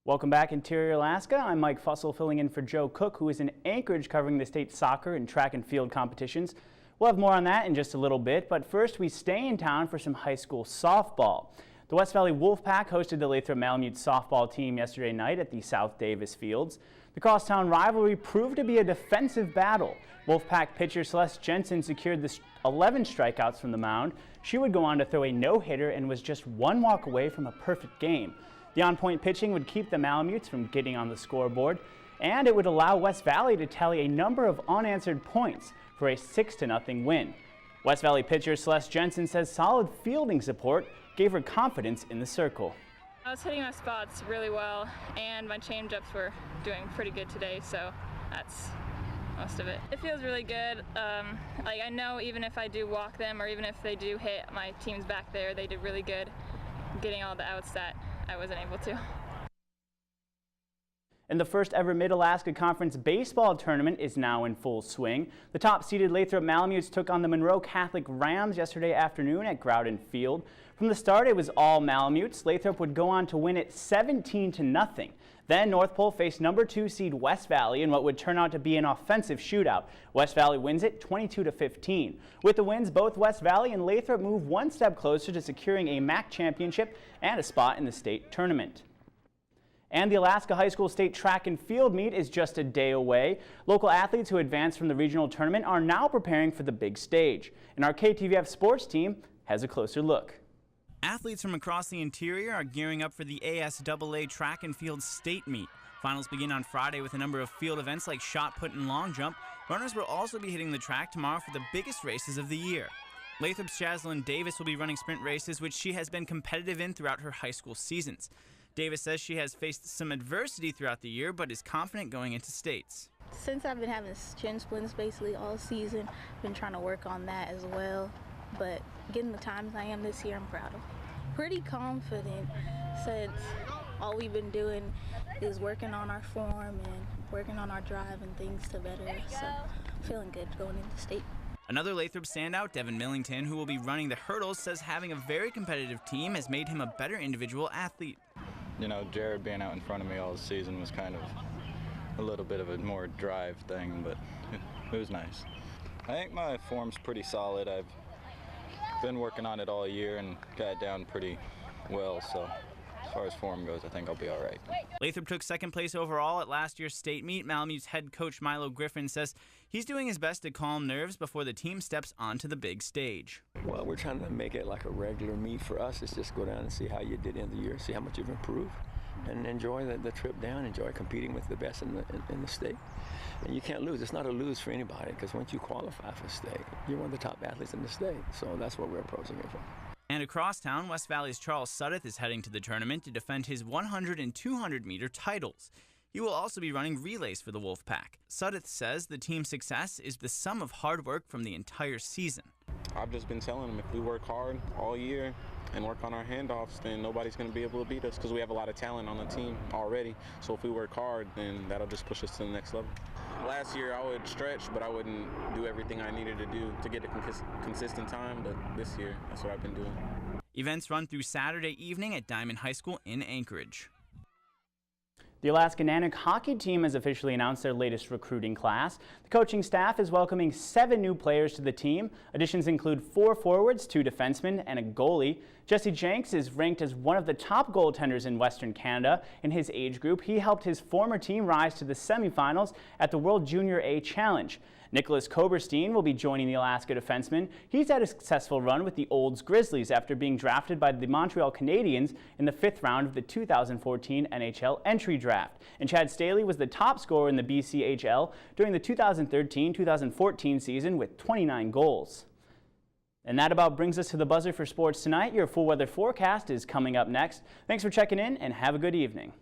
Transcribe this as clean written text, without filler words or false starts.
Welcome back, Interior Alaska. I'm Mike Fussell filling in for Joe Cook, who is in Anchorage covering the state soccer and track and field competitions. We'll have more on that in just a little bit, but first we stay in town for some high school softball. The West Valley Wolfpack hosted the Lathrop Malamute softball team yesterday night at the South Davis Fields. The crosstown rivalry proved to be a defensive battle. Wolfpack pitcher Celeste Jensen secured the 11 strikeouts from the mound. She would go on to throw a no-hitter and was just one walk away from a perfect game. The on-point pitching would keep the Malamutes from getting on the scoreboard, and it would allow West Valley to tally a number of unanswered points for a 6-0 win. West Valley pitcher Celeste Jensen says solid fielding support gave her confidence in the circle. I was hitting my spots really well, and my change-ups were doing pretty good today, so that's most of it. It feels really good. I know even if I do walk them or even if they do hit my teams back there, they did really good getting all the outs that I wasn't able to. And the first ever Mid-Alaska Conference baseball tournament is now in full swing. The top-seeded Lathrop Malamutes took on the Monroe Catholic Rams yesterday afternoon at Groudon Field. From the start, it was all Malamutes. Lathrop would go on to win it 17-0. Then North Pole faced number 2 seed West Valley in what would turn out to be an offensive shootout. West Valley wins it 22-15. With the wins, both West Valley and Lathrop move one step closer to securing a MAC championship and a spot in the state tournament. And the Alaska High School State Track and Field meet is just a day away. Local athletes who advanced from the regional tournament are now preparing for the big stage. And our KTVF sports team has a closer look. Athletes from across the interior are gearing up for the ASAA Track and Field State Meet. Finals begin on Friday with a number of field events like shot put and long jump. Runners will also be hitting the track tomorrow for the biggest races of the year. Lathrop's Jaslyn Davis will be running sprint races, which she has been competitive in throughout her high school seasons. Davis says she has faced some adversity throughout the year, but is confident going into states. Since I've been having shin splints basically all season, been trying to work on that as well. But getting the times I am this year, I'm proud of. Pretty confident since all we've been doing is working on our form and working on our drive and things to better us. So feeling good going into state. Another Lathrop standout, Devin Millington, who will be running the hurdles, says having a very competitive team has made him a better individual athlete. You know, Jared being out in front of me all season was kind of a little bit of a more drive thing, but it was nice. I think my form's pretty solid. I've been working on it all year and got it down pretty well, so as far as form goes, I think I'll be all right. Lathrop took second place overall at last year's state meet. Malamute's head coach Milo Griffin says he's doing his best to calm nerves before the team steps onto the big stage. Well, we're trying to make it like a regular meet for us. It's just go down and see how you did in the year, see how much you've improved, and enjoy the trip down, enjoy competing with the best in the state. And you can't lose. It's not a lose for anybody, because once you qualify for state, you're one of the top athletes in the state. So that's what we're approaching it from. And across town, West Valley's Charles Suddeth is heading to the tournament to defend his 100 and 200-meter titles. He will also be running relays for the Wolfpack. Suddeth says the team's success is the sum of hard work from the entire season. I've just been telling them if we work hard all year and work on our handoffs, then nobody's going to be able to beat us because we have a lot of talent on the team already. So if we work hard, then that'll just push us to the next level. Last year I would stretch, but I wouldn't do everything I needed to do to get a consistent time, but this year that's what I've been doing. Events run through Saturday evening at Diamond High School in Anchorage. The Alaska Nanook hockey team has officially announced their latest recruiting class. The coaching staff is welcoming 7 new players to the team. Additions include 4 forwards, 2 defensemen, and a goalie. Jesse Jenks is ranked as one of the top goaltenders in Western Canada. In his age group, he helped his former team rise to the semifinals at the World Junior A Challenge. Nicholas Koberstein will be joining the Alaska defenseman. He's had a successful run with the Olds Grizzlies after being drafted by the Montreal Canadiens in the 5th round of the 2014 NHL entry draft. And Chad Staley was the top scorer in the BCHL during the 2013-2014 season with 29 goals. And that about brings us to the buzzer for sports tonight. Your full weather forecast is coming up next. Thanks for checking in and have a good evening.